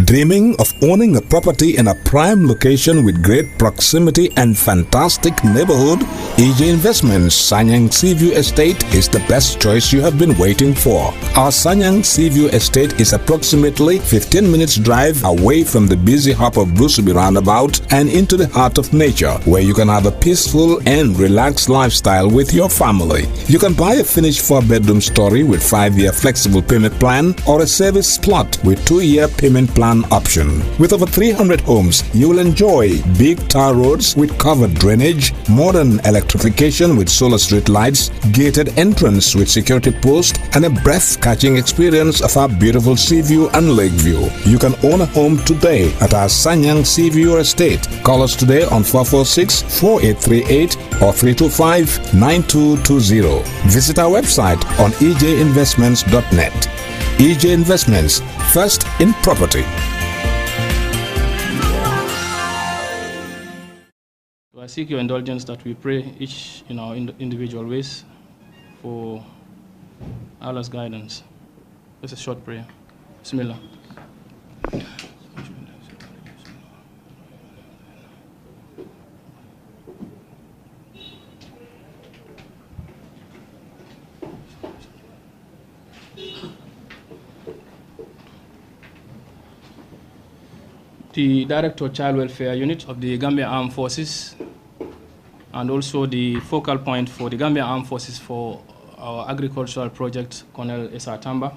Dreaming of owning a property in a prime location with great proximity and fantastic neighborhood? EJ Investments Sanyang Seaview Estate is the best choice you have been waiting for. Our Sanyang Seaview Estate is approximately 15 minutes drive away from the busy hub of Brusubi roundabout and into the heart of nature, where you can have a peaceful and relaxed lifestyle with your family. You can buy a finished 4-bedroom story with 5-year flexible payment plan or a service plot with 2-year payment plan option. With over 300 homes, you will enjoy big tar roads with covered drainage, modern electrification with solar street lights, gated entrance with security post, and a breath-catching experience of our beautiful sea view and lake view. You can own a home today at our Sanyang Seaview Estate. Call us today on 446-4838 or 325-9220. Visit our website on ejinvestments.net. EJ Investments, first in property. I seek your indulgence that we pray each in our individual ways for Allah's guidance. It's a short prayer. Bismillah. The Director of Child Welfare Unit of the Gambia Armed Forces, and also the focal point for the Gambia Armed Forces for our agricultural project, Colonel Esa Tamba,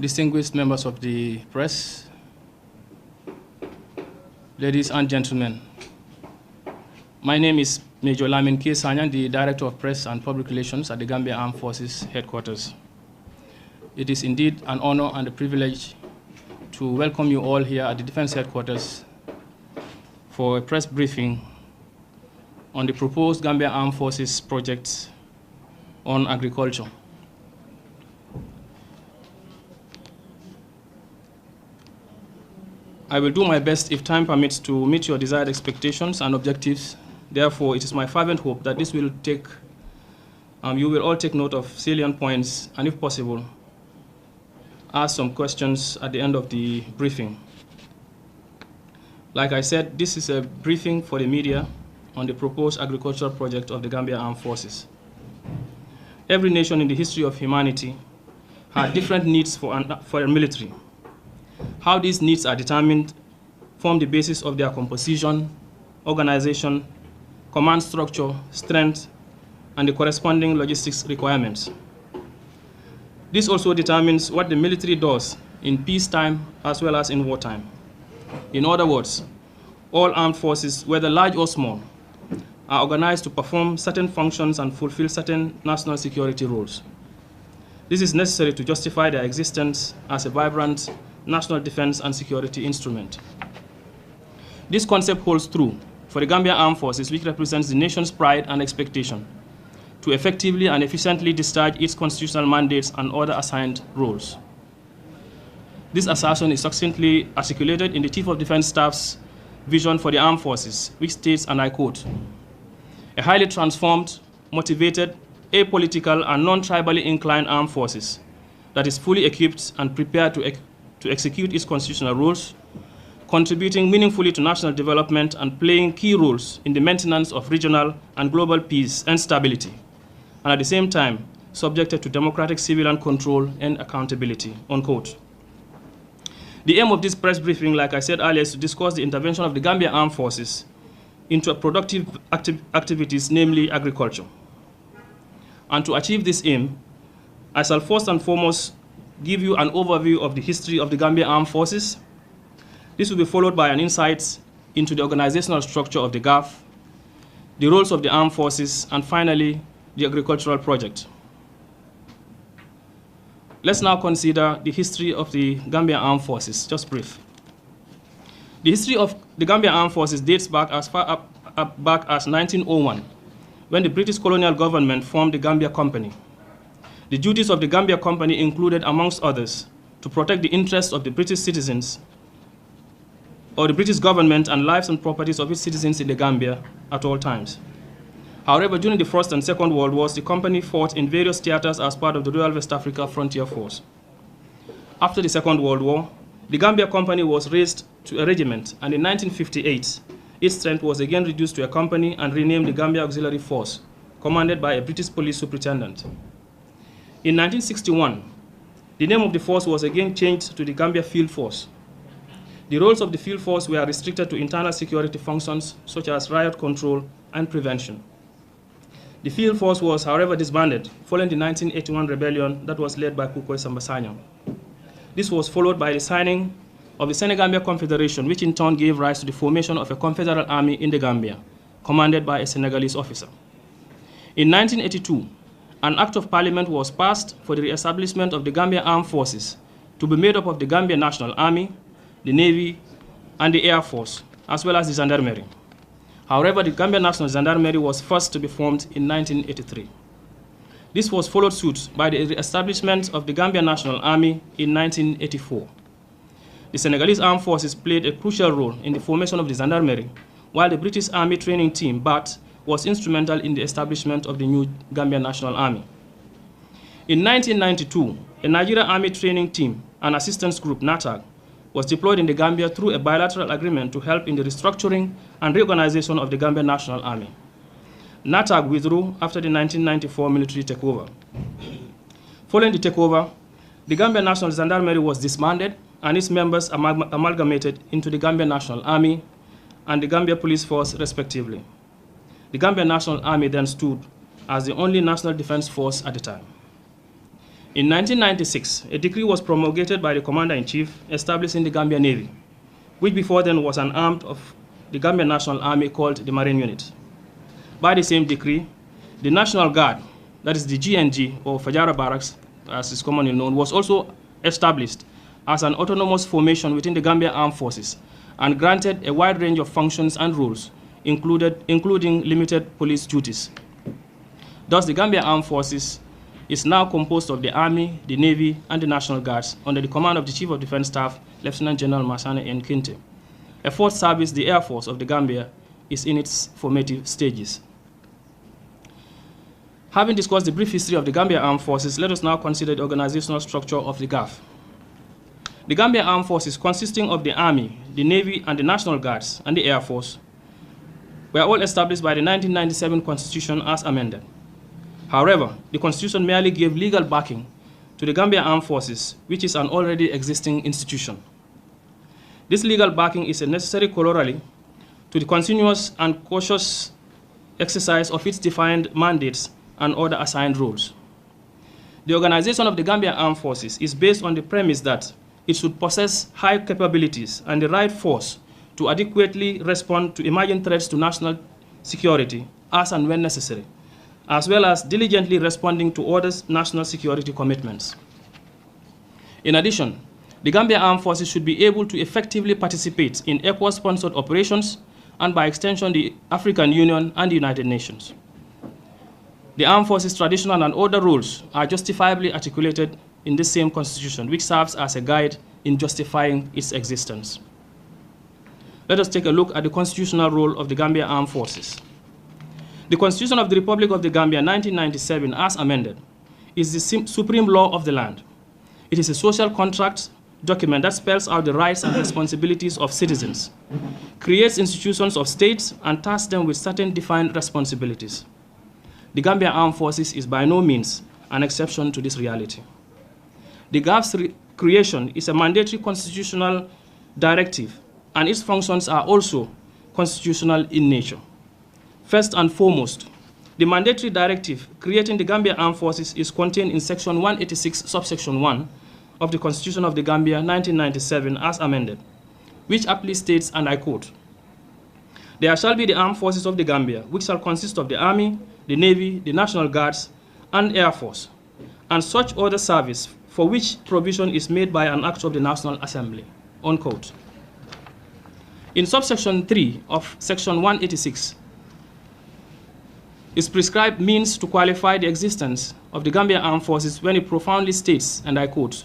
distinguished members of the press, ladies and gentlemen. My name is Major Lamin Sanyang, the Director of Press and Public Relations at the Gambia Armed Forces Headquarters. It is indeed an honor and a privilege to welcome you all here at the Defense Headquarters for a press briefing on the proposed Gambia Armed Forces project on agriculture. I will do my best, if time permits, to meet your desired expectations and objectives. Therefore, it is my fervent hope that this will take, you will all take note of salient points, and if possible, ask some questions at the end of the briefing. Like I said, this is a briefing for the media on the proposed agricultural project of the Gambia Armed Forces. Every nation in the history of humanity had different needs for a military. How these needs are determined form the basis of their composition, organization, command structure, strength, and the corresponding logistics requirements. This also determines what the military does in peacetime as well as in wartime. In other words, all armed forces, whether large or small, are organized to perform certain functions and fulfill certain national security roles. This is necessary to justify their existence as a vibrant national defense and security instrument. This concept holds true for the Gambia Armed Forces, which represents the nation's pride and expectation to effectively and efficiently discharge its constitutional mandates and other assigned roles. This assertion is succinctly articulated in the Chief of Defense Staff's vision for the armed forces, which states, and I quote, "A highly transformed, motivated, apolitical, and non-tribally inclined armed forces that is fully equipped and prepared to execute its constitutional roles, contributing meaningfully to national development and playing key roles in the maintenance of regional and global peace and stability, and at the same time, subjected to democratic civilian control and accountability," unquote. The aim of this press briefing, like I said earlier, is to discuss the intervention of the Gambia Armed Forces into productive activities, namely agriculture. And to achieve this aim, I shall first and foremost give you an overview of the history of the Gambia Armed Forces. This will be followed by an insight into the organizational structure of the GAF, the roles of the armed forces, and finally, the agricultural project. Let's now consider the history of the Gambia Armed Forces, just brief. The history of the Gambia Armed Forces dates back as far back as 1901, when the British colonial government formed the Gambia Company. The duties of the Gambia Company included, amongst others, to protect the interests of the British citizens or the British government and lives and properties of its citizens in the Gambia at all times. However, during the First and Second World Wars, the company fought in various theaters as part of the Royal West Africa Frontier Force. After the Second World War, the Gambia Company was raised to a regiment, and in 1958, its strength was again reduced to a company and renamed the Gambia Auxiliary Force, commanded by a British police superintendent. In 1961, the name of the force was again changed to the Gambia Field Force. The roles of the field force were restricted to internal security functions such as riot control and prevention. The field force was, however, disbanded following the 1981 rebellion that was led by Kukoy Samba Sanyang. This was followed by the signing of the Senegambia Confederation, which in turn gave rise to the formation of a confederal army in the Gambia, commanded by a Senegalese officer. In 1982, an Act of Parliament was passed for the re-establishment of the Gambia Armed Forces to be made up of the Gambia National Army, the Navy, and the Air Force, as well as the Gendarmerie. However, the Gambia National Gendarmerie was first to be formed in 1983. This was followed suit by the establishment of the Gambia National Army in 1984. The Senegalese Armed Forces played a crucial role in the formation of the Gendarmerie, while the British Army Training Team, BAT, was instrumental in the establishment of the new Gambia National Army. In 1992, a Nigerian Army Training Team and Assistance Group, NATAG, was deployed in the Gambia through a bilateral agreement to help in the restructuring and reorganization of the Gambia National Army. NATAG withdrew after the 1994 military takeover. Following the takeover, the Gambia National Gendarmerie was disbanded and its members amalgamated into the Gambia National Army and the Gambia Police Force, respectively. The Gambia National Army then stood as the only national defense force at the time. In 1996, a decree was promulgated by the Commander-in-Chief establishing the Gambia Navy, which before then was an arm of the Gambia National Army called the Marine Unit. By the same decree, the National Guard, that is the GNG, or Fajara Barracks, as is commonly known, was also established as an autonomous formation within the Gambia Armed Forces and granted a wide range of functions and roles, including limited police duties. Thus, the Gambia Armed Forces is now composed of the Army, the Navy, and the National Guards under the command of the Chief of Defense Staff, Lieutenant General Masane N. Kinte. A fourth service, the Air Force of the Gambia, is in its formative stages. Having discussed the brief history of the Gambia Armed Forces, let us now consider the organizational structure of the GAF. The Gambia Armed Forces, consisting of the Army, the Navy, and the National Guards, and the Air Force, were all established by the 1997 Constitution as amended. However, the Constitution merely gave legal backing to the Gambia Armed Forces, which is an already existing institution. This legal backing is a necessary corollary to the continuous and cautious exercise of its defined mandates and other assigned roles. The organization of the Gambia Armed Forces is based on the premise that it should possess high capabilities and the right force to adequately respond to emerging threats to national security as and when necessary, as well as diligently responding to other national security commitments. In addition, the Gambia Armed Forces should be able to effectively participate in ECOWAS-sponsored operations and, by extension, the African Union and the United Nations. The Armed Forces' traditional and other roles are justifiably articulated in this same Constitution, which serves as a guide in justifying its existence. Let us take a look at the constitutional role of the Gambia Armed Forces. The Constitution of the Republic of the Gambia, 1997, as amended, is the supreme law of the land. It is a social contract document that spells out the rights and responsibilities of citizens, creates institutions of states, and tasks them with certain defined responsibilities. The Gambia Armed Forces is by no means an exception to this reality. The GAF's creation is a mandatory constitutional directive, and its functions are also constitutional in nature. First and foremost, the mandatory directive creating the Gambia Armed Forces is contained in Section 186, subsection 1 of the Constitution of the Gambia, 1997, as amended, which aptly states, and I quote, "There shall be the armed forces of the Gambia, which shall consist of the Army, the Navy, the National Guards, and Air Force, and such other service for which provision is made by an act of the National Assembly," unquote. In subsection 3 of Section 186, is prescribed means to qualify the existence of the Gambia Armed Forces when it profoundly states, and I quote,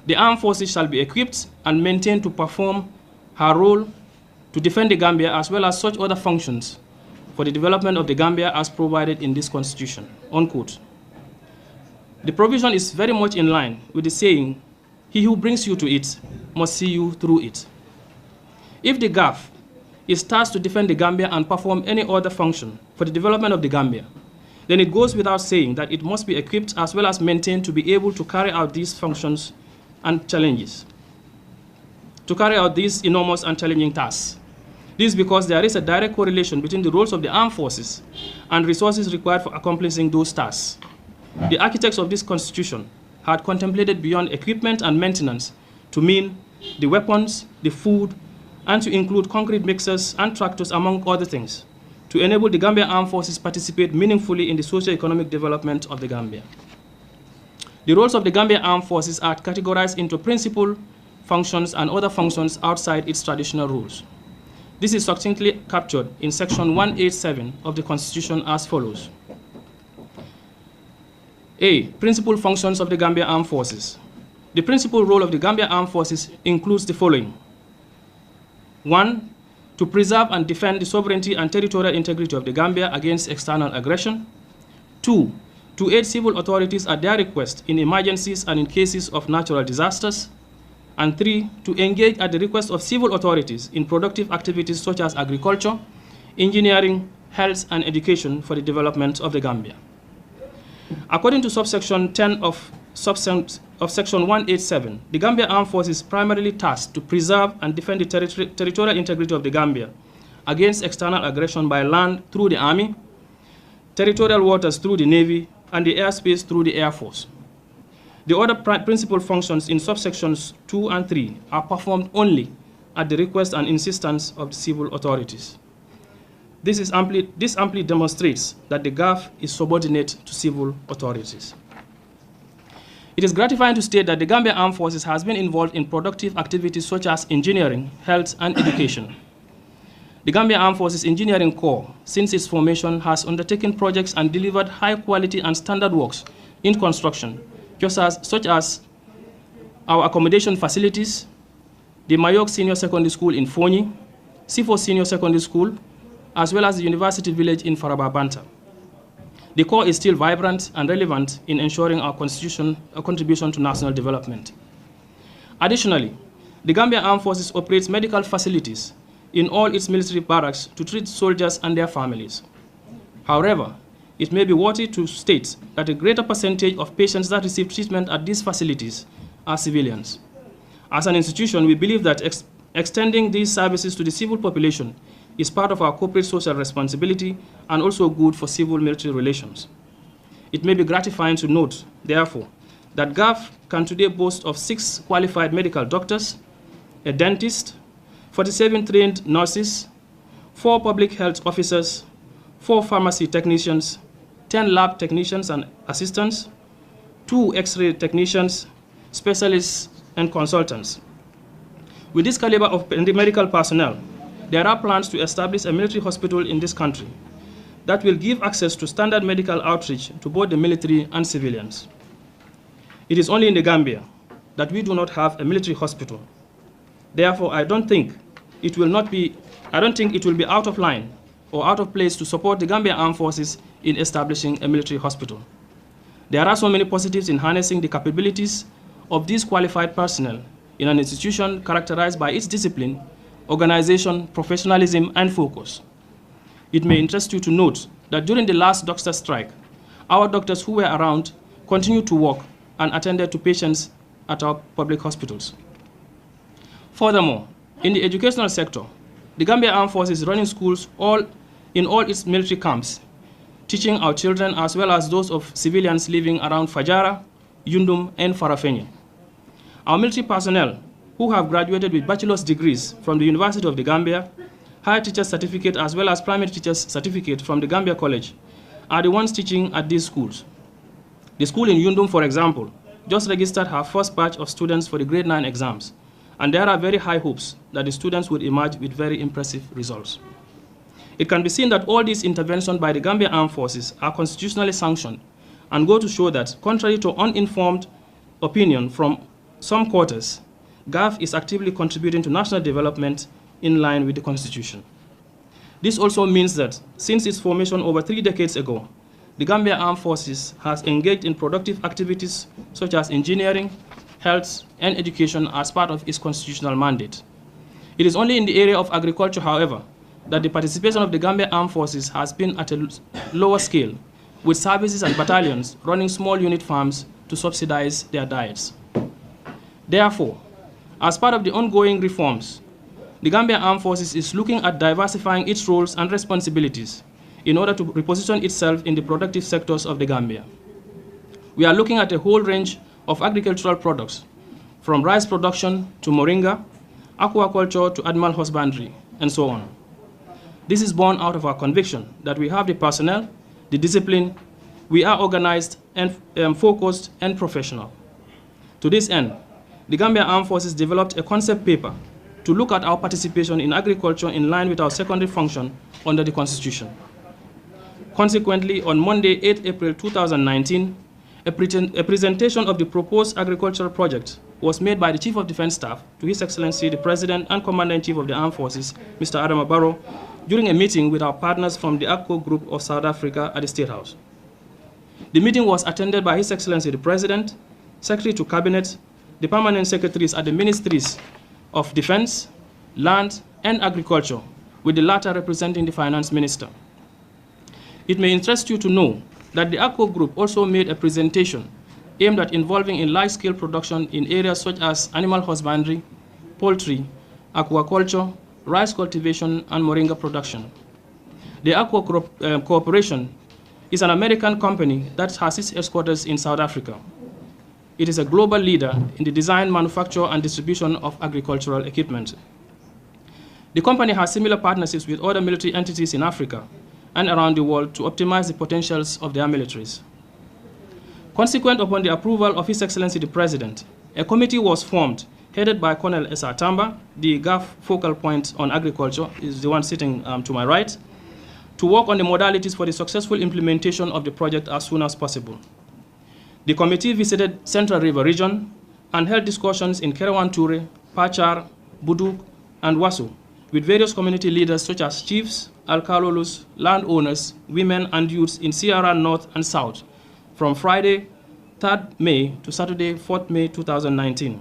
"The armed forces shall be equipped and maintained to perform her role to defend the Gambia as well as such other functions for the development of the Gambia as provided in this Constitution," unquote. The provision is very much in line with the saying He who brings you to it must see you through it. If the GAF is tasked to defend the Gambia and perform any other function for the development of the Gambia, then it goes without saying that it must be equipped as well as maintained to be able to carry out these functions and challenges, to carry out these enormous and challenging tasks. This is because there is a direct correlation between the roles of the armed forces and resources required for accomplishing those tasks. The architects of this constitution had contemplated beyond equipment and maintenance to mean the weapons, the food, and to include concrete mixers and tractors, among other things, to enable the Gambia Armed Forces participate meaningfully in the socio-economic development of the Gambia. The roles of the Gambia Armed Forces are categorized into principal functions and other functions outside its traditional roles. This is succinctly captured in Section 187 of the Constitution as follows. A. Principal functions of the Gambia Armed Forces. The principal role of the Gambia Armed Forces includes the following. 1. To preserve and defend the sovereignty and territorial integrity of the Gambia against external aggression. 2. To aid civil authorities at their request in emergencies and in cases of natural disasters. And 3. To engage at the request of civil authorities in productive activities such as agriculture, engineering, health, and education for the development of the Gambia. According to subsection 10 of Section 187, the Gambia Armed Forces is primarily tasked to preserve and defend the territorial integrity of the Gambia against external aggression by land through the Army, territorial waters through the Navy, and the airspace through the Air Force. The other principal functions in subsections 2 and 3 are performed only at the request and insistence of the civil authorities. This amply demonstrates that the GAF is subordinate to civil authorities. It is gratifying to state that the Gambia Armed Forces has been involved in productive activities such as engineering, health, and education. The Gambia Armed Forces Engineering Corps, since its formation, has undertaken projects and delivered high-quality and standard works in construction, such as our accommodation facilities, the Mayok Senior Secondary School in Fonyi, Sifo Senior Secondary School, as well as the University Village in Farababanta. The Corps is still vibrant and relevant in ensuring our contribution to national development. Additionally, the Gambia Armed Forces operates medical facilities in all its military barracks to treat soldiers and their families. However, it may be worthy to state that a greater percentage of patients that receive treatment at these facilities are civilians. As an institution, we believe that extending these services to the civil population is part of our corporate social responsibility and also good for civil-military relations. It may be gratifying to note, therefore, that GAF can today boast of 6 qualified medical doctors, a dentist, 47 trained nurses, 4 public health officers, 4 pharmacy technicians, 10 lab technicians and assistants, 2 X-ray technicians, specialists, and consultants. With this caliber of medical personnel, there are plans to establish a military hospital in this country that will give access to standard medical outreach to both the military and civilians. It is only in the Gambia that we do not have a military hospital. Therefore, I don't think it will be out of line or out of place to support the Gambia Armed Forces in establishing a military hospital. There are so many positives in harnessing the capabilities of these qualified personnel in an institution characterized by its discipline, organization, professionalism, and focus. It may interest you to note that during the last doctor strike, our doctors who were around continued to work and attended to patients at our public hospitals. Furthermore, in the educational sector, the Gambia Armed Forces is running schools in all its military camps, teaching our children as well as those of civilians living around Fajara, Yundum, and Farafenni. Our military personnel, who have graduated with bachelor's degrees from the University of the Gambia, higher teacher's certificate as well as primary teacher's certificate from the Gambia College, are the ones teaching at these schools. The school in Yundum, for example, just registered her first batch of students for the grade 9 exams, and there are very high hopes that the students would emerge with very impressive results. It can be seen that all these interventions by the Gambia Armed Forces are constitutionally sanctioned and go to show that, contrary to uninformed opinion from some quarters, GAF is actively contributing to national development in line with the Constitution. This also means that since its formation over 3 decades ago, the Gambia Armed Forces has engaged in productive activities such as engineering, health, and education as part of its constitutional mandate. It is only in the area of agriculture, however, that the participation of the Gambia Armed Forces has been at a lower scale, with services and battalions running small unit farms to subsidize their diets. Therefore, as part of the ongoing reforms, the Gambia Armed Forces is looking at diversifying its roles and responsibilities in order to reposition itself in the productive sectors of the Gambia. We are looking at a whole range of agricultural products, from rice production to moringa, aquaculture to animal husbandry, and so on. This is born out of our conviction that we have the personnel, the discipline, we are organized and focused and professional. To this end, the Gambia Armed Forces developed a concept paper to look at our participation in agriculture in line with our secondary function under the Constitution. Consequently, on Monday, 8 April 2019, a presentation of the proposed agricultural project was made by the Chief of Defense Staff to His Excellency the President and Commander-in-Chief of the Armed Forces, Mr. Adama Barrow, during a meeting with our partners from the ACCO Group of South Africa at the State House. The meeting was attended by His Excellency the President, Secretary to Cabinet, the permanent secretaries at the Ministries of Defense, Land, and Agriculture, with the latter representing the Finance Minister. It may interest you to know that the ACCO Group also made a presentation aimed at involving in large-scale production in areas such as animal husbandry, poultry, aquaculture, rice cultivation, and moringa production. The ACCO Corporation is an American company that has its headquarters in South Africa. It is a global leader in the design, manufacture, and distribution of agricultural equipment. The company has similar partnerships with other military entities in Africa and around the world to optimize the potentials of their militaries. Consequent upon the approval of His Excellency the President, a committee was formed headed by Colonel S.R. Tamba, the GAF focal point on agriculture, is the one sitting to my right, to work on the modalities for the successful implementation of the project as soon as possible. The committee visited Central River Region and held discussions in Kerewan Ture, Pachar, Buduk, and Wasu, with various community leaders such as chiefs, alkalolus, landowners, women, and youths in Sierra North and South, from Friday, 3rd May to Saturday, 4th May 2019.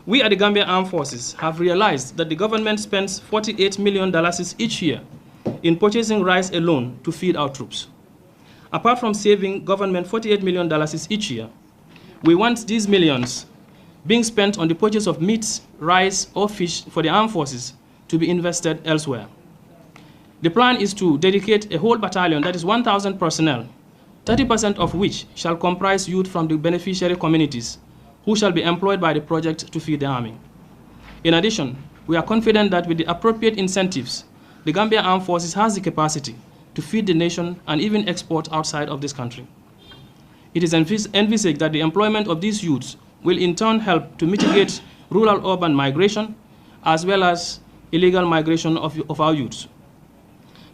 We at the Gambia Armed Forces have realized that the government spends $48 million each year in purchasing rice alone to feed our troops. Apart from saving government $48 million each year, we want these millions being spent on the purchase of meat, rice, or fish for the armed forces to be invested elsewhere. The plan is to dedicate a whole battalion, that is 1,000 personnel, 30% of which shall comprise youth from the beneficiary communities, who shall be employed by the project to feed the army. In addition, we are confident that with the appropriate incentives, the Gambia Armed Forces has the capacity to feed the nation and even export outside of this country. It is envisaged that the employment of these youths will in turn help to mitigate rural-urban migration, as well as illegal migration of our youths.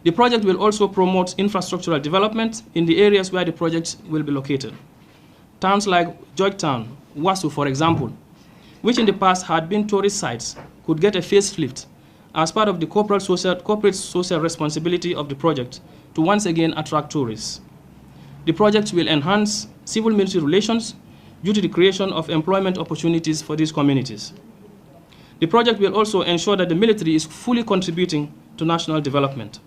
The project will also promote infrastructural development in the areas where the project will be located. Towns like Georgetown, Wasu, for example, which in the past had been tourist sites, could get a facelift as part of the corporate social responsibility of the project to once again attract tourists. The project will enhance civil-military relations due to the creation of employment opportunities for these communities. The project will also ensure that the military is fully contributing to national development.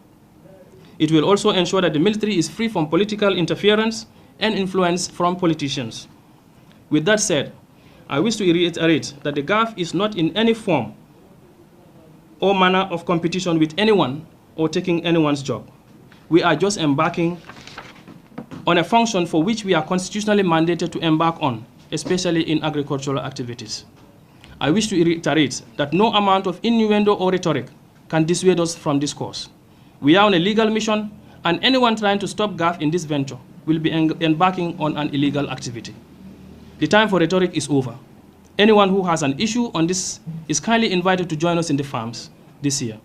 It will also ensure that the military is free from political interference and influence from politicians. With that said, I wish to reiterate that the GAF is not in any form or manner of competition with anyone or taking anyone's job. We are just embarking on a function for which we are constitutionally mandated to embark on, especially in agricultural activities. I wish to reiterate that no amount of innuendo or rhetoric can dissuade us from this course. We are on a legal mission, and anyone trying to stop GAF in this venture will be embarking on an illegal activity. The time for rhetoric is over. Anyone who has an issue on this is kindly invited to join us in the farms this year.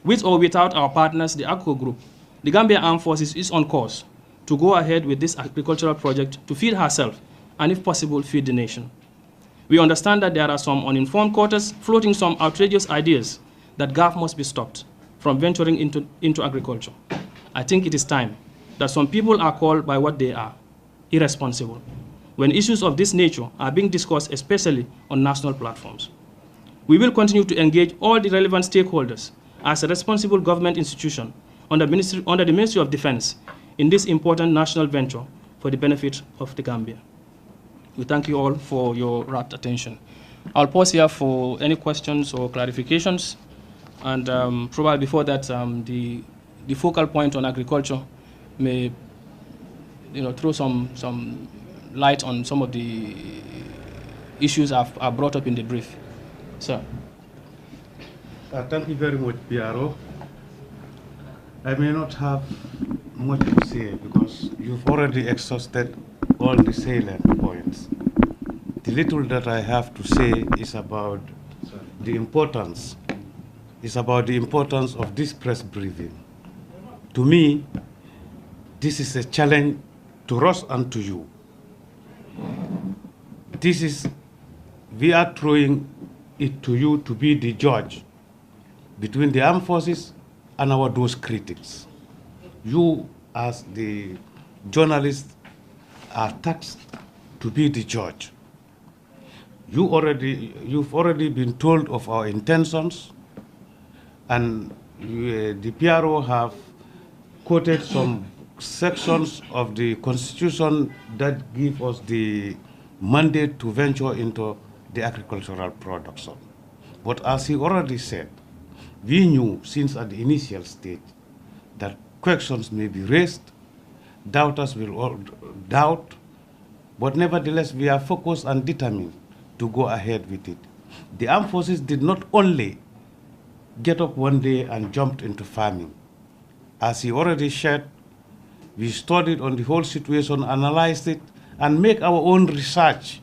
With or without our partners, the ACCO Group, the Gambia Armed Forces is on course to go ahead with this agricultural project to feed herself and, if possible, feed the nation. We understand that there are some uninformed quarters floating some outrageous ideas that GAF must be stopped from venturing into agriculture. I think it is time that some people are called by what they are, irresponsible. when issues of this nature are being discussed, especially on national platforms. We will continue to engage all the relevant stakeholders as a responsible government institution under the Ministry of Defense in this important national venture for the benefit of the Gambia. We thank you all for your rapt attention. I'll pause here for any questions or clarifications, and probably before that, the focal point on agriculture may throw some light on some of the issues I've brought up in the brief. Sir. Thank you very much, Piaro. I may not have much to say because you've already exhausted all the salient points. The little that I have to say is about the importance. It's about the importance of this press briefing. To me, this is a challenge to us and to you. We are throwing it to you to be the judge between the armed forces and those critics. You, as the journalists, are tasked to be the judge. You've already been told of our intentions, and the PRO have quoted some sections of the Constitution that give us the mandate to venture into the agricultural production. But as he already said, we knew since at the initial stage that questions may be raised, doubters will all doubt, but nevertheless we are focused and determined to go ahead with it. The armed forces did not only get up one day and jumped into farming. As he already shared, we studied on the whole situation, analyzed it, and make our own research.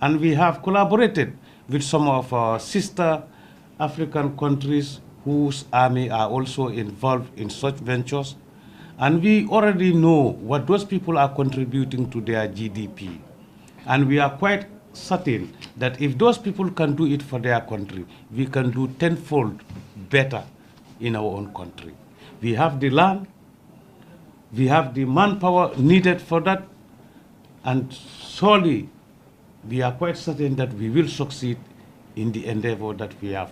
And we have collaborated with some of our sister African countries whose army are also involved in such ventures. And we already know what those people are contributing to their GDP. And we are quite certain that if those people can do it for their country, we can do tenfold better in our own country. We have the land, we have the manpower needed for that, and surely we are quite certain that we will succeed in the endeavor that we have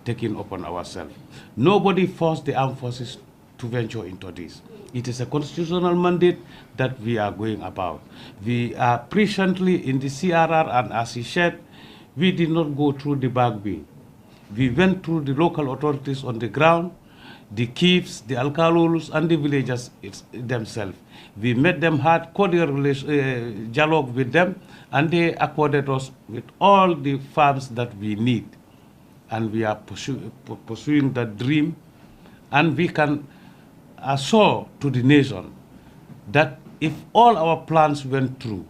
taken upon ourselves. Nobody forced the armed forces to venture into this. It is a constitutional mandate that we are going about. We are presently in the CRR, and as he said, we did not go through the back bay. We went through the local authorities on the ground, the chiefs, the alcaldes, and the villagers themselves. We met them, had cordial dialogue with them, and they accorded us with all the farms that we need. And we are pursuing that dream, and we can assure to the nation that if all our plans went through,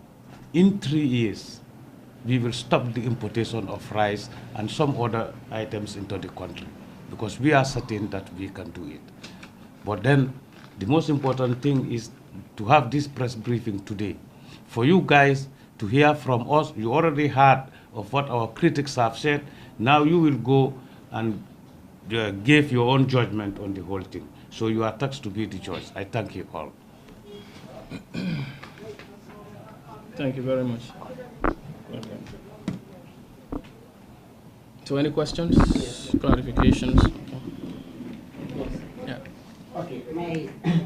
in 3 years, we will stop the importation of rice and some other items into the country, because we are certain that we can do it. But then the most important thing is to have this press briefing today. For you guys to hear from us, you already heard of what our critics have said. Now you will go and give your own judgment on the whole thing. So you are tasked to be the judge. I thank you all. Thank you very much. Okay. So any questions, clarifications? Yes. Yeah. Okay,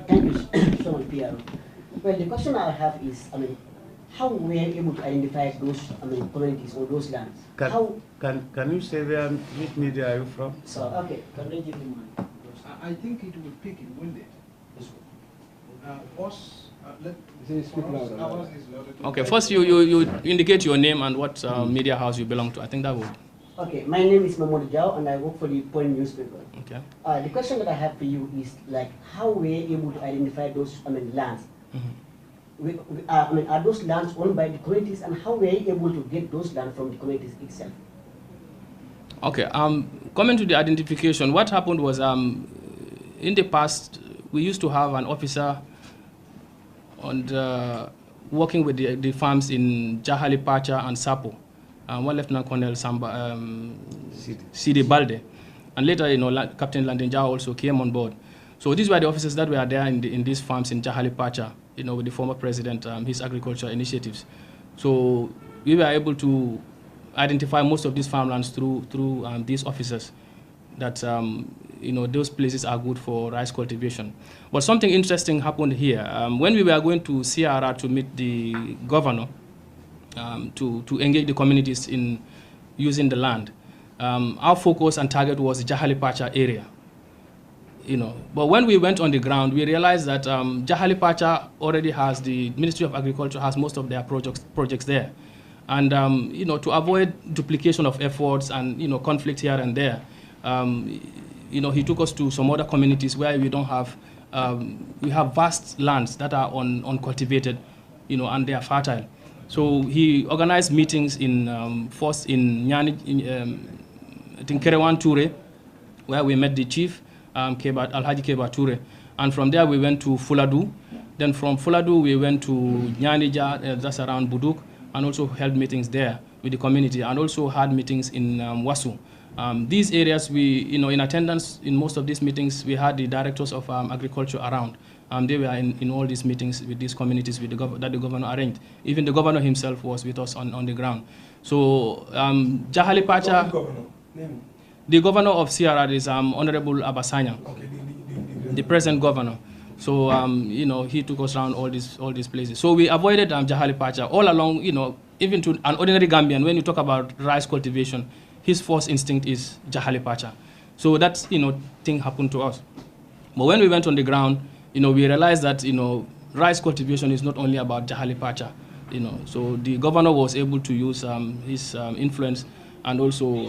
thank you so much, Pierre. Well, the question I have is, how were you able to identify those, communities or those lands? Can you say which media are you from? So, okay, can you give me mine? I think it will pick in one day. Okay, first you indicate your name and what media house you belong to. I think that would. Okay, my name is Mamoudou Diaw and I work for the Point newspaper. Okay. The question that I have for you is how were you able to identify those lands? Are those lands owned by the communities, and how were you able to get those lands from the communities itself? Okay, coming to the identification, what happened was in the past we used to have an officer on working with the farms in Jahali Pacha and Sapo, one Lieutenant Colonel Sidi Balde, and later Captain Landinja also came on board. So these were the officers that were there in these farms in Jahali Pacha, with the former president, his agriculture initiatives. So we were able to identify most of these farmlands through these officers that those places are good for rice cultivation. But something interesting happened here. When we were going to CRR to meet the governor to engage the communities in using the land, our focus and target was the Jahali-Pacha area. But when we went on the ground, we realized that Jahali-Pacha already has, the Ministry of Agriculture has most of their projects there. And to avoid duplication of efforts and conflict here and there, he took us to some other communities where we don't have, we have vast lands that are uncultivated, and they are fertile. So he organized meetings first in Nyani, I think Kerewan Ture, where we met the chief, Alhaji Keba Ture. And from there we went to Fuladu. Then from Fuladu we went to Nyanija, that's around Buduk, and also held meetings there with the community, and also had meetings in Wasu. These areas, in attendance in most of these meetings, we had the directors of agriculture around. They were in all these meetings with these communities that the governor arranged. Even the governor himself was with us on the ground. So Jahali-Pacha, the governor of CRR is Honorable Sanyang, the present governor. So he took us around all these places. So we avoided Jahali-Pacha all along. Even to an ordinary Gambian, when you talk about rice cultivation, his first instinct is Jahali-Pacha. So that thing happened to us. But when we went on the ground, we realized that rice cultivation is not only about Jahali-Pacha. So the governor was able to use his influence, and also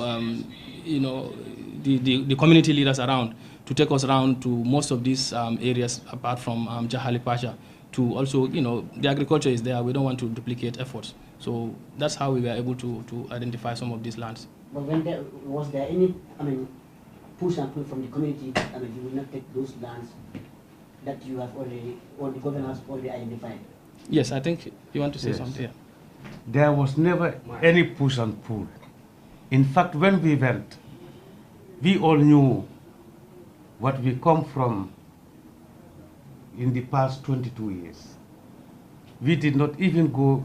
the community leaders around, to take us around to most of these areas apart from Jahali-Pacha. To also, the agriculture is there. We don't want to duplicate efforts. So that's how we were able to identify some of these lands. But was there any, push and pull from the community? You will not take those lands that you have already, or the government has already identified? Yes, I think you want to say something. Yeah. There was never any push and pull. In fact, when we went, we all knew what we come from in the past 22 years. We did not even go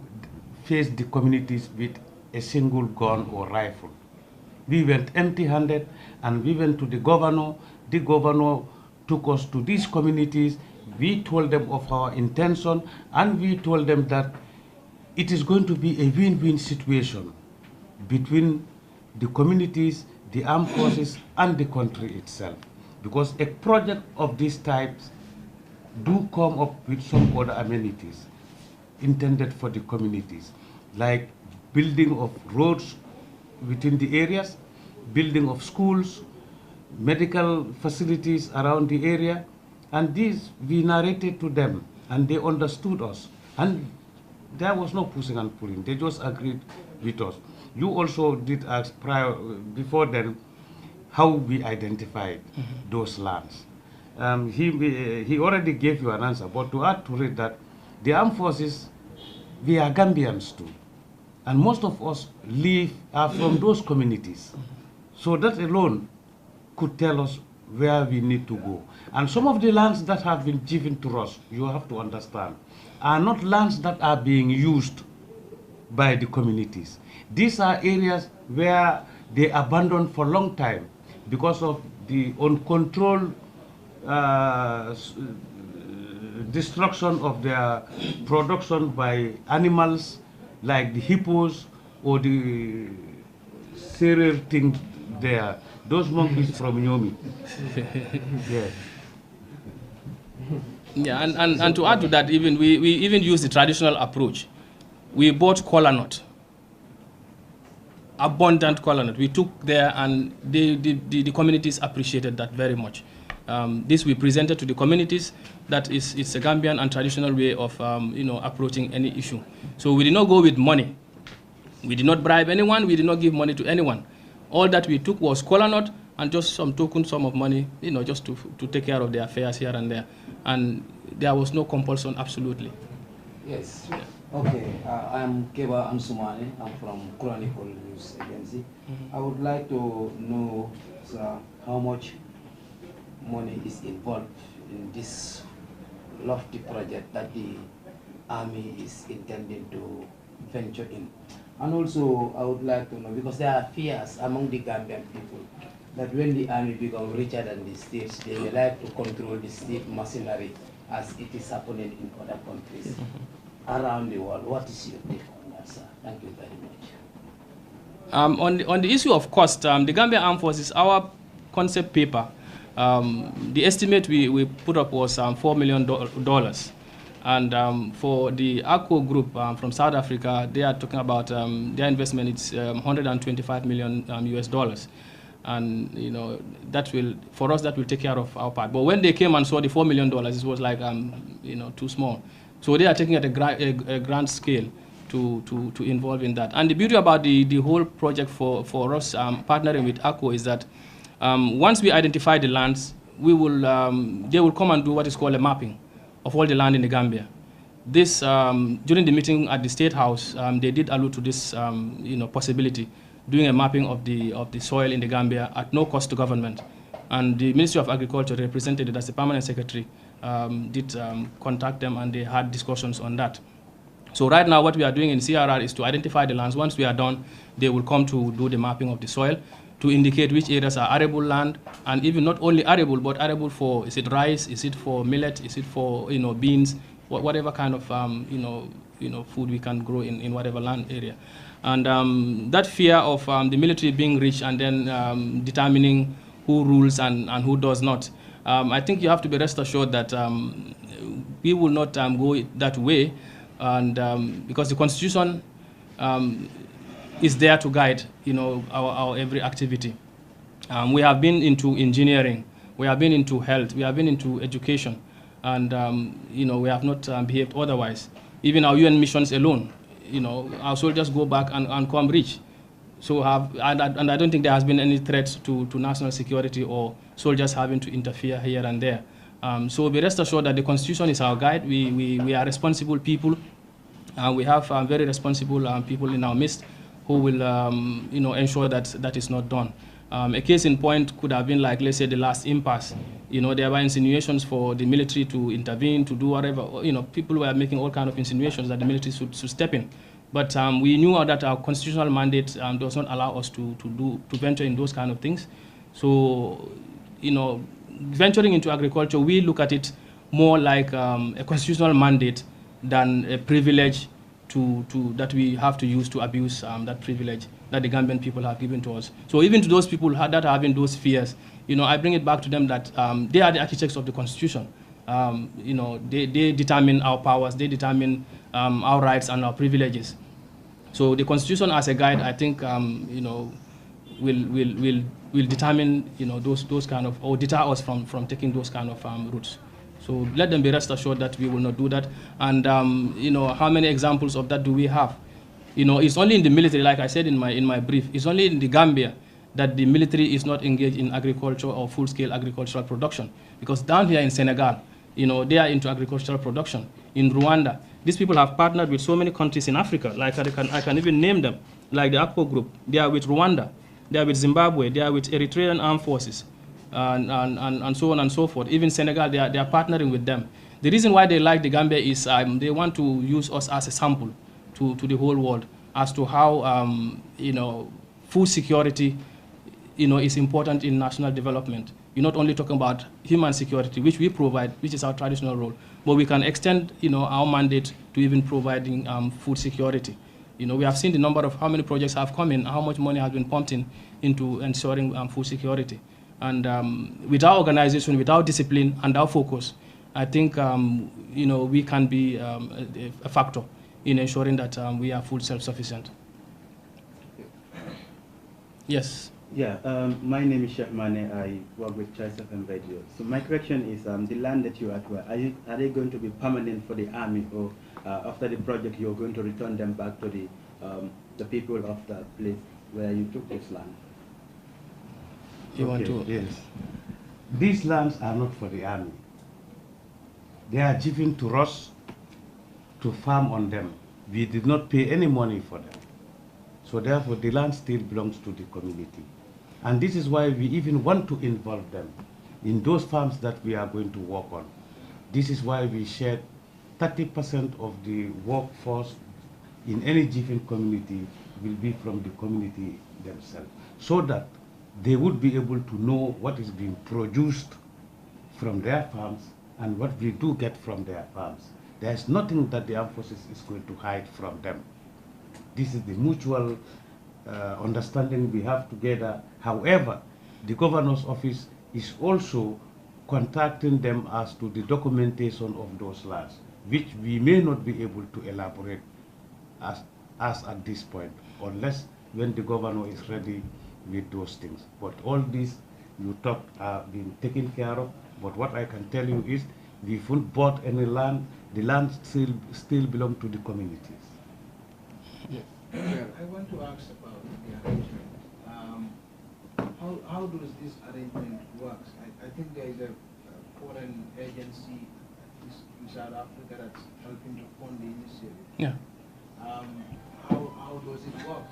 face the communities with a single gun or rifle. We went empty-handed, and we went to the governor. The governor took us to these communities. We told them of our intention, and we told them that it is going to be a win-win situation between the communities, the armed forces, and the country itself. Because a project of these types do come up with some other amenities intended for the communities, like building of roads within the areas, building of schools, medical facilities around the area, and these we narrated to them, and they understood us, and there was no pushing and pulling. They just agreed with us. You also did ask before then how we identified those lands. He already gave you an answer, but to add to it that the armed forces, we are Gambians too, and most of us are from those communities. So that alone could tell us where we need to go. And some of the lands that have been given to us, you have to understand, are not lands that are being used by the communities. These are areas where they abandoned for a long time because of the uncontrolled destruction of their production by animals like the hippos or the cereal thing there. Those monkeys from Nyomi. Yes. Yeah, and to add to that, we even use the traditional approach. We bought kola nut, abundant kola nut. We took there, and the communities appreciated that very much. This we presented to the communities that it's a Gambian and traditional way of approaching any issue. So we did not go with money. We did not bribe anyone. We did not give money to anyone. All that we took was kola nut and just some token sum of money, just to take care of their affairs here and there. And there was no compulsion, absolutely. Yes. Yeah. Okay, I'm Keba Ansumani. I'm from Chronicle News Agency. I would like to know, sir, how much money is involved in this lofty project that the Army is intending to venture in. And also, I would like to know, because there are fears among the Gambian people that when the army becomes richer than the states, they will like to control the state machinery as it is happening in other countries around the world. What is your take on that, sir? Thank you very much. On the issue of cost, the Gambia Armed Forces, our concept paper, the estimate we put up was $4 million. And for the ACO group from South Africa, they are talking about their investment. It's 125 million US dollars, and you know that will, for us, that will take care of our part. But when they came and saw the $4 million, it was like you know, too small. So they are taking at a grand scale to involve in that. And the beauty about the whole project for us partnering with ACO is that once we identify the lands, we will they will come and do what is called a mapping of all the land in the Gambia. This, during the meeting at the State House, they did allude to this you know, possibility, doing a mapping of the soil in the Gambia at no cost to government. And the Ministry of Agriculture, represented as the permanent secretary, did contact them, and they had discussions on that. So right now what we are doing in CRR is to identify the lands. Once we are done, they will come to do the mapping of the soil, to indicate which areas are arable land, and even not only arable, but arable for, is it rice, is it for millet, is it for, you know, beans, whatever kind of you know food we can grow in whatever land area. And that fear of the military being rich and then determining who rules and who does not, I think you have to be rest assured that we will not go that way, and because the Constitution is there to guide, you know, our every activity. We have been into engineering, we have been into health, we have been into education, and you know, we have not behaved otherwise. Even our UN missions alone, you know, our soldiers go back and come rich. So and I don't think there has been any threat to national security or soldiers having to interfere here and there. So be rest assured that the Constitution is our guide. We are responsible people. We have very responsible people in our midst who will you know, ensure that that is not done. A case in point could have been like, let's say, the last impasse. You know, there were insinuations for the military to intervene, to do whatever. You know, people were making all kinds of insinuations that the military should step in. But we knew that our constitutional mandate does not allow us to venture in those kind of things. So, you know, venturing into agriculture, we look at it more like a constitutional mandate than a privilege that we have to use to abuse that privilege that the Gambian people have given to us. So even to those people that are having those fears, you know, I bring it back to them that they are the architects of the Constitution. You know, they determine our powers, they determine our rights and our privileges. So the Constitution as a guide, I think, you know, will determine, you know, those kind of, or deter us from taking those kind of routes. So let them be rest assured that we will not do that. And you know, how many examples of that do we have? You know, it's only in the military, like I said in my brief, it's only in the Gambia that the military is not engaged in agriculture or full-scale agricultural production. Because down here in Senegal, you know, they are into agricultural production. In Rwanda, these people have partnered with so many countries in Africa, like I can even name them, like the APCO group. They are with Rwanda, they are with Zimbabwe, they are with Eritrean armed forces, and so on and so forth. Even Senegal, they are partnering with them. The reason why they like the Gambia is they want to use us as a sample to the whole world as to how you know, food security, you know, is important in national development. You're not only talking about human security, which we provide, which is our traditional role, but we can extend, you know, our mandate to even providing food security. You know, we have seen the number of how many projects have come in, how much money has been pumped into ensuring food security. And with our organization, with our discipline and our focus, I think, you know, we can be a factor in ensuring that we are food self-sufficient. Yes. Yeah, my name is Chef Mane. I work with Choice FM Radio. So my question is, the land that you acquire, are they going to be permanent for the army, or after the project you're going to return them back to the people of that place where you took this land? You want to? Yes. These lands are not for the army. They are given to us to farm on them. We did not pay any money for them. So therefore, the land still belongs to the community. And this is why we even want to involve them in those farms that we are going to work on. This is why we shared 30% of the workforce in any given community will be from the community themselves, so that they would be able to know what is being produced from their farms and what we do get from their farms. There is nothing that the armed forces is going to hide from them. This is the mutual understanding we have together. However, the governor's office is also contacting them as to the documentation of those lands, which we may not be able to elaborate as at this point, unless when the governor is ready with those things. But all these you talked are being taken care of. But what I can tell you is we haven't bought any land. The land still belongs to the communities. I want to ask about the arrangement. How does this arrangement work? I think there is a foreign agency in South Africa that's helping to fund the initiative. Yeah. How does it work?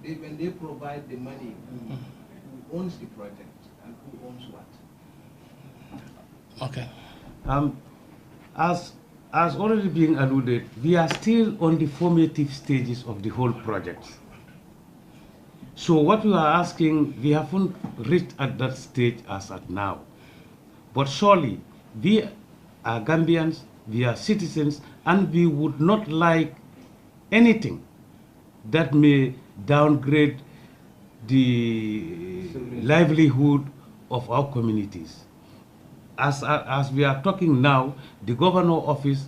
When they provide the money, who owns the project and who owns what? Okay. As already being alluded, we are still on the formative stages of the whole project. So what we are asking, we haven't reached at that stage as at now. But surely, we are Gambians, we are citizens, and we would not like anything that may downgrade the livelihood of our communities. As we are talking now, the governor office,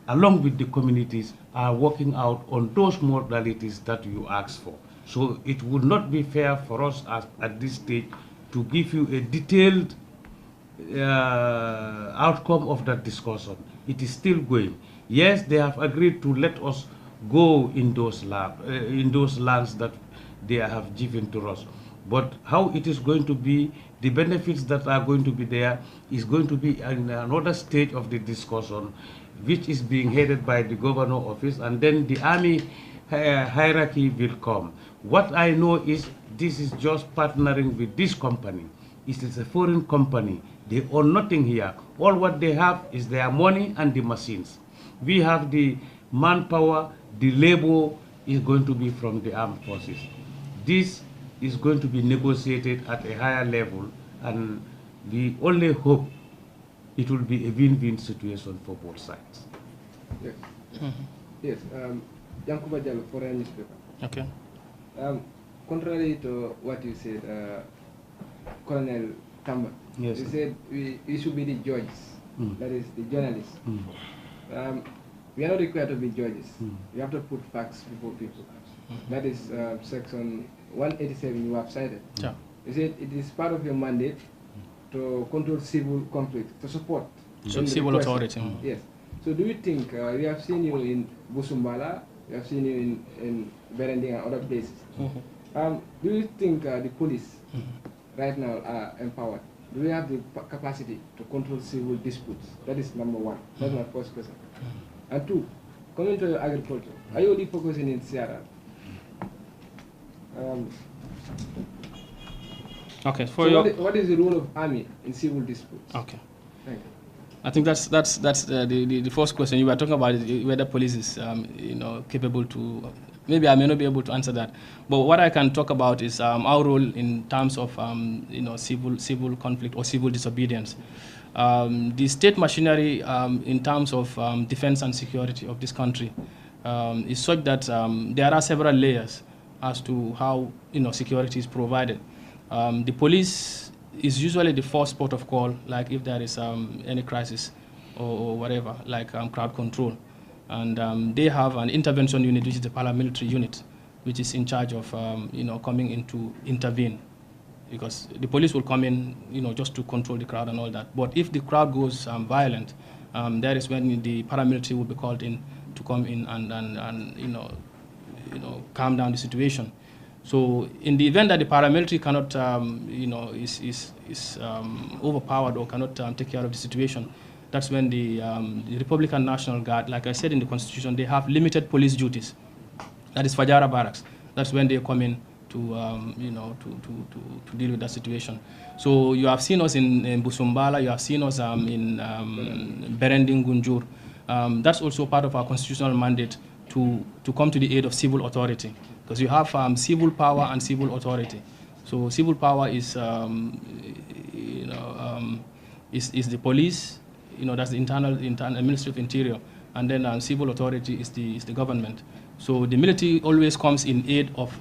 along with the communities, are working out on those modalities that you asked for. So it would not be fair for us at this stage to give you a detailed outcome of that discussion. It is still going. Yes, they have agreed to let us go in those lands that they have given to us. But how it is going to be, the benefits that are going to be there is going to be in another stage of the discussion, which is being headed by the governor office, and then the army hierarchy will come. What I know is this is just partnering with this company. It is a foreign company. They own nothing here. All what they have is their money and the machines. We have the manpower, the labor is going to be from the armed forces. This is going to be negotiated at a higher level, and we only hope it will be a win-win situation for both sides. Yes. Yes. Yankuba Jallo, Foreign newspaper. Okay. Contrary to what you said, Colonel Tamba, Yes, you said we should be the judges, that is the journalists. We are not required to be judges. We have to put facts before people. That is section 187 you have cited. Yeah. You said it is part of your mandate to control civil conflict, to support civil authority. Yes. So do you think, we have seen you in Busumbala, we have seen you in Berending and other places. Do you think the police right now are empowered? Do we have the capacity to control civil disputes? That is number one. That's my first question. And two, coming to your agriculture, are you only focusing in Sierra? Okay. What is the role of army in civil disputes? Okay. Thank you. I think that's the first question you were talking about, is whether police is capable to. Maybe I may not be able to answer that, but what I can talk about is our role in terms of civil conflict or civil disobedience. The state machinery in terms of defense and security of this country is such that there are several layers as to how security is provided. The police is usually the first port of call, like if there is any crisis or whatever, like crowd control. And they have an intervention unit, which is the paramilitary unit, which is in charge of coming in to intervene. Because the police will come in, just to control the crowd and all that. But if the crowd goes violent, that is when the paramilitary will be called in to come in and calm down the situation. So in the event that the paramilitary cannot, is overpowered or cannot take care of the situation, that's when the Republican National Guard, like I said in the Constitution, they have limited police duties. That is Fajara Barracks. That's when they come in to deal with that situation. So you have seen us in Busumbala, you have seen us in Berending Gunjur. That's also part of our constitutional mandate to come to the aid of civil authority, because you have civil power and civil authority. So civil power is, is the police, that's the internal Ministry of Interior, and then civil authority is the government. So the military always comes in aid of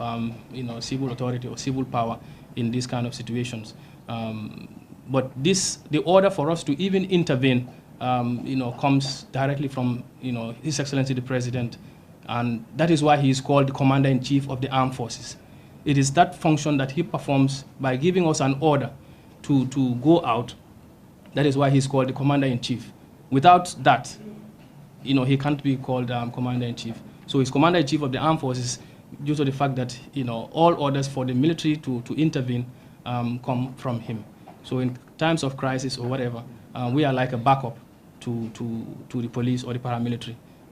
civil authority or civil power in these kind of situations. But the order for us to even intervene, comes directly from His Excellency the President, and that is why he is called the Commander-in-Chief of the Armed Forces. It is that function that he performs by giving us an order to go out. That is why he's called the Commander-in-Chief. Without that, he can't be called Commander-in-Chief. So he's Commander-in-Chief of the Armed Forces due to the fact that all orders for the military to intervene come from him. So in times of crisis or whatever, we are like a backup to the police or the paramilitary.